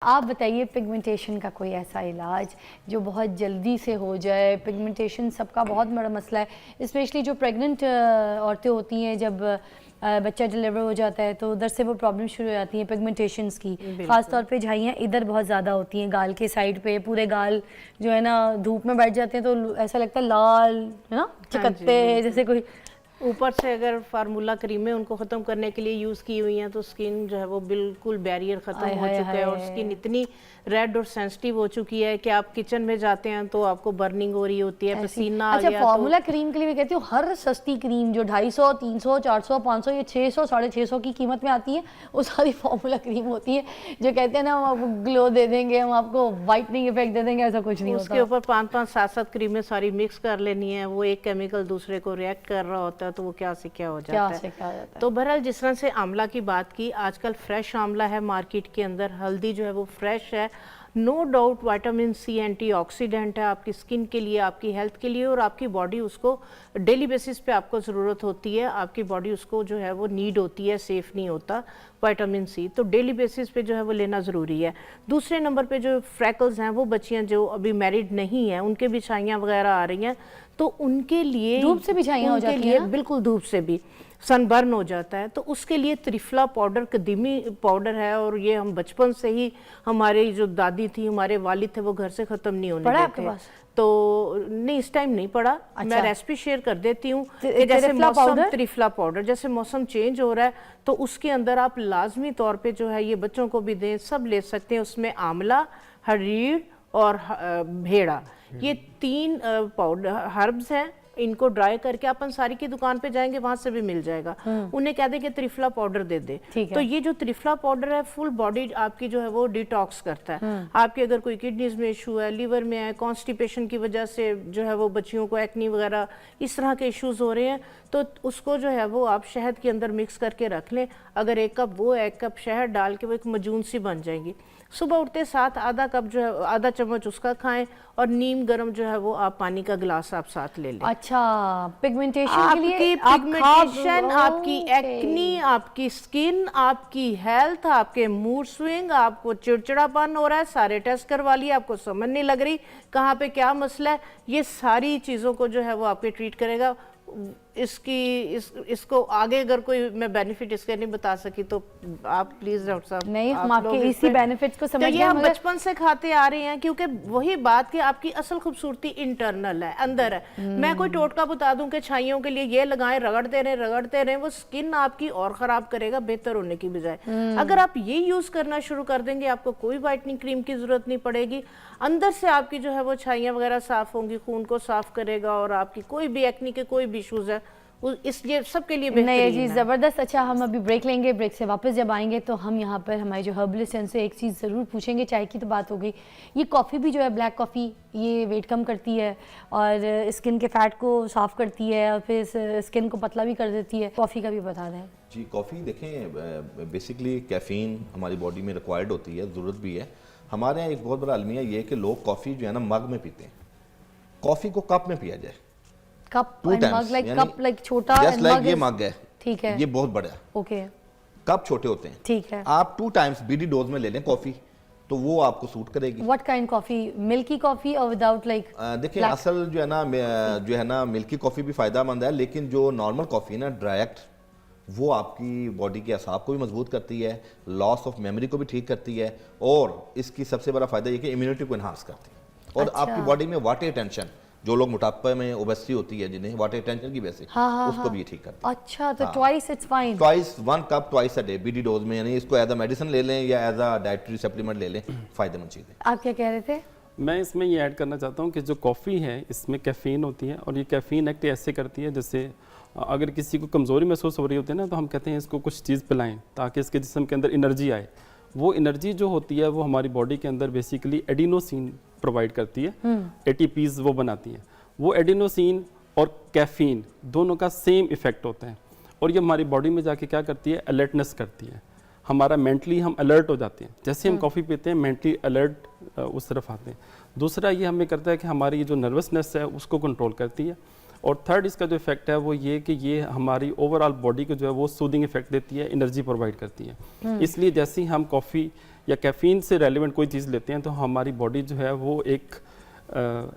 आप बताइए पिगमेंटेशन का कोई ऐसा इलाज जो बहुत जल्दी से हो जाए। पिगमेंटेशन सबका बहुत बड़ा मसला है, स्पेशली जो प्रेग्नेंट औरतें होती हैं, जब बच्चा डिलीवर हो जाता है तो उधर से वो प्रॉब्लम शुरू हो जाती हैं पिगमेंटेशंस की। ख़ास तौर पे झाइयाँ इधर बहुत ज़्यादा होती हैं, गाल के साइड पे पूरे गाल जो है ना धूप में बैठ जाते हैं तो ऐसा लगता है लाल, है ना, चिकत्ते जैसे कोई। ऊपर से अगर फार्मूला क्रीमें उनको ख़त्म करने के लिए यूज़ की हुई हैं तो स्किन जो है वो बिल्कुल बैरियर ख़त्म हो चुका है और स्किन इतनी रेड और सेंसिटिव हो चुकी है कि आप किचन में जाते हैं तो आपको बर्निंग हो रही होती है, पसीना आ गया। फार्मूला क्रीम के लिए भी कहती हूँ हर सस्ती क्रीम जो 250, 300, 400, 500 ये 600, 650 की कीमत में आती है, वो सारी फार्मूला क्रीम होती है जो कहते हैं ना हम आपको ग्लो दे देंगे, हम आपको वाइटनिंग इफेक्ट दे देंगे, ऐसा कुछ नहीं होता। उसके ऊपर 5-5, 7-7 क्रीमें सारी मिक्स कर लेनी है, वो एक केमिकल दूसरे को रिएक्ट कर रहा होता है तो वो क्या से क्या हो जाता है। तो बहरहाल जिस तरह से आंवला की बात की, आजकल फ्रेश आंवला है मार्केट के अंदर, हल्दी जो है वो फ्रेश है, no doubt vitamin C antioxidant है आपकी स्किन के लिए, आपकी हेल्थ के लिए, और आपकी बॉडी उसको डेली बेसिस पे आपको ज़रूरत होती है, आपकी बॉडी उसको जो है वो नीड होती है, सेफ नहीं होता विटामिन सी, तो डेली बेसिस पे जो है वो लेना ज़रूरी है। दूसरे नंबर पे जो फ्रैकल्स हैं, वो बच्चियां जो अभी मैरिड नहीं हैं, उनके भी छाइयाँ वगैरह आ रही हैं, तो उनके लिए धूप से भी छाइयाँ हो जाती हैं, बिल्कुल धूप से भी सनबर्न हो जाता है, तो उसके लिए त्रिफला पाउडर कदीमी पाउडर है, और ये हम बचपन से ही, हमारी जो दादी थी, हमारे वालिद थे, वो घर से ख़त्म नहीं होने देते। तो नहीं, इस टाइम नहीं पड़ा। अच्छा। मैं रेसिपी शेयर कर देती हूँ कि जैसे मौसम, त्रिफला पाउडर, जैसे मौसम चेंज हो रहा है तो उसके अंदर आप लाजमी तौर पे जो है ये बच्चों को भी दें, सब ले सकते हैं। उसमें आंवला, हरीड़ और भेड़ा, ये 3 पाउडर हर्ब्स हैं, इनको ड्राई करके अपन सारी की दुकान पे जाएंगे वहां से भी मिल जाएगा, उन्हें कह दें कि त्रिफला पाउडर दे दे। तो ये जो त्रिफला पाउडर है फुल बॉडी आपकी जो है वो डिटॉक्स करता है। आपके अगर कोई किडनीज में इशू है, लीवर में है, कॉन्स्टिपेशन की वजह से जो है वो बच्चियों को एक्नी वगैरह इस तरह के इश्यूज हो रहे हैं, तो उसको जो है वो आप शहद के अंदर मिक्स करके रख लें। अगर 1 कप वो 1 कप शहद डाल के वो एक मजून सी बन जाएंगी। सुबह उठते साथ आधा कप जो है, आधा चम्मच उसका खाएं, और नीम गर्म जो है वो आप पानी का गिलास आप साथ ले लें। अच्छा, पिगमेंटेशन के लिए पिगमेंटेशन, आपकी एक्नी, आपकी स्किन, आपकी हेल्थ, आपके मूड स्विंग, आपको चिड़चिड़ापन हो रहा है, सारे टेस्ट करवा लिए, आपको समझ नहीं लग रही कहाँ पे क्या मसला है, ये सारी चीज़ों को जो है वो आपके ट्रीट करेगा। इसको आगे अगर कोई मैं बेनिफिट इसके नहीं बता सकी तो आप प्लीज डॉक्टर साहब, नहीं, हम आपके इसी बेनिफिट्स को समझ गए। हम बचपन से खाते आ रहे हैं, क्योंकि वही बात कि आपकी असल खूबसूरती इंटरनल है, अंदर है। मैं कोई टोटका बता दूं कि छाइयों के लिए ये लगाएं, रगड़ते रहे, वो स्किन आपकी और खराब करेगा बेहतर होने की बजाय। अगर आप ये यूज करना शुरू कर देंगे, आपको कोई व्हाइटनिंग क्रीम की जरूरत नहीं पड़ेगी, अंदर से आपकी जो है वो छाइयाँ वगैरह साफ होंगी, खून को साफ करेगा, और आपकी कोई भी एक्नी के कोई भी इश्यूज है इस ये सबके लिए नहीं जी, ज़बरदस्त। अच्छा, हम अभी ब्रेक लेंगे, ब्रेक से वापस जब आएंगे तो हम यहाँ पर हमारे जो हर्बलिस्ट हैं उनसे एक चीज़ ज़रूर पूछेंगे। चाय की तो बात हो गई, ये कॉफ़ी भी जो है ब्लैक कॉफ़ी, ये वेट कम करती है और स्किन के फैट को साफ़ करती है और फिर स्किन को पतला भी कर देती है। कॉफ़ी का भी बता दें जी। कॉफ़ी देखें, बेसिकली कैफ़ीन हमारी बॉडी में रिक्वायर्ड होती है, ज़रूरत भी है। हमारे यहाँ एक बहुत बड़ा अलमिया ये है कि लोग कॉफ़ी जो है ना मग में पीते हैं, कॉफ़ी को कप में पिया जाए। Cup and mug, like cup like छोटा, जस्ट लाइक ये मग है, ठीक है, ये बहुत बड़ा है, ओके, कप छोटे होते हैं, ठीक है। आप 2 टाइम्स बीडी डोज में ले लें कॉफी, तो वो आपको सूट करेगी। What kind coffee, milky coffee और विदाउट लाइक? देखिए असल जो है ना मिल्की कॉफी भी फायदेमंद है, लेकिन जो नॉर्मल कॉफी है ना डायरेक्ट, वो आपकी बॉडी के असाब को भी मजबूत करती है, लॉस ऑफ मेमोरी को भी ठीक करती है, और इसकी सबसे बड़ा फायदा ये कि इम्यूनिटी को इन्हांस करती है, और आपकी बॉडी में वाटर टेंशन, जो लोग मोटापे में ओबेसिटी होती है जिन्हें वाटर टेंशन की वजह से, उसको भी ठीक करता है। अच्छा, तो twice it's fine, twice 1 cup twice a day BD dose में, यानी इसको एज अ मेडिसिन ले लें या एज अ डाइटरी सप्लीमेंट ले लें, फायदेमंद चीज़ है। आप क्या कह रहे थे? मैं इसमें ये ऐड करना चाहता हूँ कि जो कॉफ़ी है इसमें कैफ़ीन होती है, और ये कैफ़ीन एक्ट ऐसे करती है जैसे अगर किसी को कमज़ोरी महसूस हो रही होती है ना, तो हम कहते हैं इसको कुछ चीज़ पिलाएं ताकि इसके जिस्म के अंदर एनर्जी आए। वो एनर्जी जो होती है वो हमारी बॉडी के अंदर बेसिकली एडिनोसिन प्रोवाइड करती है, ATPs वो बनाती हैं। वो एडिनोसिन और कैफ़ीन दोनों का सेम इफ़ेक्ट होता है, और ये हमारी बॉडी में जाके क्या करती है, अलर्टनेस करती है, हमारा मेंटली हम अलर्ट हो जाते हैं। जैसे हम कॉफ़ी पीते हैं मेंटली अलर्ट उस तरफ आते हैं। दूसरा ये हमें करता है कि हमारी जो नर्वसनेस है उसको कंट्रोल करती है। और थर्ड इसका जो इफेक्ट है वो ये कि ये हमारी ओवरऑल बॉडी को जो है वो सूदिंग इफेक्ट देती है, एनर्जी प्रोवाइड करती है। इसलिए जैसे ही हम कॉफ़ी या कैफीन से रेलिवेंट कोई चीज़ लेते हैं तो हमारी बॉडी जो है वो एक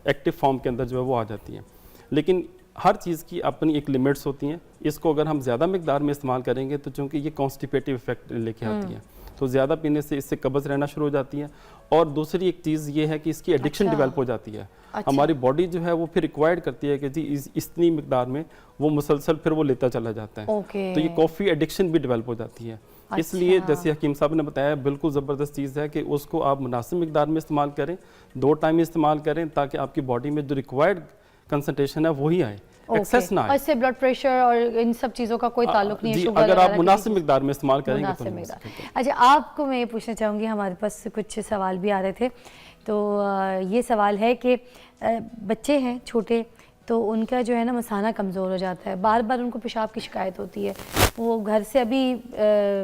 एक्टिव फॉर्म के अंदर जो है वो आ जाती है। लेकिन हर चीज़ की अपनी एक लिमिट्स होती हैं। इसको अगर हम ज़्यादा मकदार में इस्तेमाल करेंगे तो चूँकि ये कॉन्स्टिपेटिव इफेक्ट लेके आती है, तो ज़्यादा पीने से इससे कब्ज़ रहना शुरू हो जाती है। और दूसरी एक चीज़ ये है कि इसकी एडिक्शन डेवलप हो जाती है। हमारी बॉडी जो है वो फिर रिक्वायर्ड करती है कि जी इतनी मकदार में वो मुसलसल फिर वो लेता चला जाता है। तो ये कॉफ़ी एडिक्शन भी डेवलप हो जाती है। इसलिए जैसे हकीम साहब ने बताया, बिल्कुल ज़बरदस्त चीज़ है कि उसको आप मुनासिब मकदार में इस्तेमाल करें, 2 टाइम इस्तेमाल करें, ताकि आपकी बॉडी में जो रिक्वायर्ड कंसंट्रेशन है वही आए, एक्सेस ना आए। इससे ब्लड प्रेशर और इन सब चीज़ों का कोई ताल्लुक नहीं है, शुगर अगर आप वगैरह मुनासिब मकदार में इस्तेमाल करेंगे तो नहीं। अच्छा, आपको मैं ये पूछना चाहूँगी, हमारे पास कुछ सवाल भी आ रहे थे, तो ये सवाल है कि बच्चे हैं छोटे, तो उनका जो है ना मसाना कमज़ोर हो जाता है, बार बार उनको पेशाब की शिकायत होती है। वो घर से अभी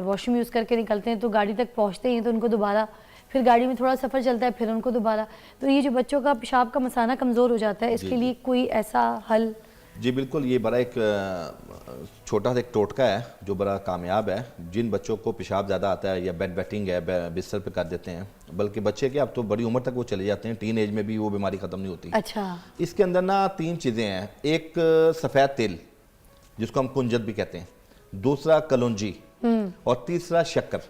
वॉशरूम यूज़ करके निकलते हैं तो गाड़ी तक पहुँचते हैं तो उनको दोबारा, फिर गाड़ी में थोड़ा सफ़र चलता है फिर उनको दोबारा, तो ये जो बच्चों का पेशाब का मसाना कमज़ोर हो जाता है, इसके लिए कोई ऐसा हल? जी बिल्कुल, ये बड़ा एक छोटा सा एक टोटका है जो बड़ा कामयाब है। जिन बच्चों को पेशाब ज़्यादा आता है या बेड वेटिंग है, बिस्तर पे कर देते हैं, बल्कि बच्चे के अब तो बड़ी उम्र तक वो चले जाते हैं, टीन एज में भी वो बीमारी ख़त्म नहीं होती। अच्छा। इसके अंदर ना 3 चीज़ें हैं। एक सफ़ेद तिल जिसको हम कुंजत भी कहते हैं, दूसरा कलौंजी और तीसरा शक्कर।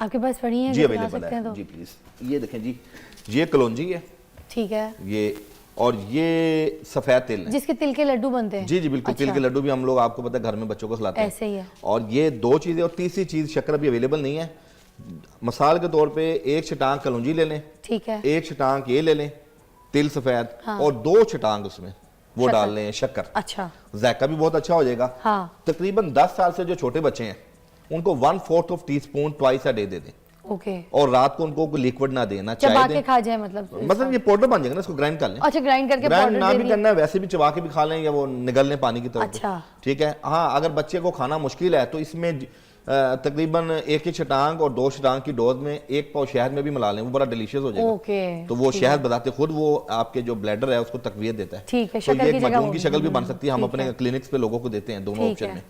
आपके पास पड़ी है? जी अवेलेबल है तो? जी प्लीज़। ये देखें जी, ये कलौंजी है, ठीक है, ये, और ये सफ़ेद तिल है जिसके तिल के लड्डू बनते हैं। जी जी बिल्कुल। अच्छा। तिल के लड्डू भी हम लोग, आपको पता है, घर में बच्चों को खिलाते हैं, ऐसे ही है। और ये 2 चीज़ें, और तीसरी चीज़ शक्कर अभी अवेलेबल नहीं है। मिसाल के तौर पे 1 छटांग कलौंजी ले लें, ठीक है, 1 छटांग ये ले लें तिल सफ़ेद, और 2 छटांग उसमें वो डाल लें शक्कर। अच्छा, जायका भी बहुत अच्छा हो जाएगा। हाँ। तकरीबन 10 साल से जो छोटे बच्चे हैं उनको 1/4 teaspoon twice a day they दें, ओके, और रात को उनको लिक्विड ना देना, चबा चाय के दें। खा जाए मतलब ये पाउडर बन जाएगा ना, इसको ग्राइंड कर लें। अच्छा, ग्राइंड करके ग्राइंड पाउडर ना दे भी दिया। करना है, वैसे भी चबा के भी खा लें या वो निगल लें पानी की तरफ। अच्छा। ठीक है। हाँ, अगर बच्चे को खाना मुश्किल है तो इसमें तकरीबन 1 छटांग और 2 छटांग की डोज में 1 पाव शहद में भी मिला लें, वो बड़ा डिलीशियस हो जाएगा। ओके, तो वो शहद बताते खुद वो आपके जो ब्लैडर है उसको तकवीयत देता है। ठीक है, तो शक्कर ये की एक जगह मजमून की वो। शक्ल भी बन सकती है, हम ठीक अपने है। क्लिनिक्स पे लोगों को देते हैं दोनों ठीक ऑप्शन है। में।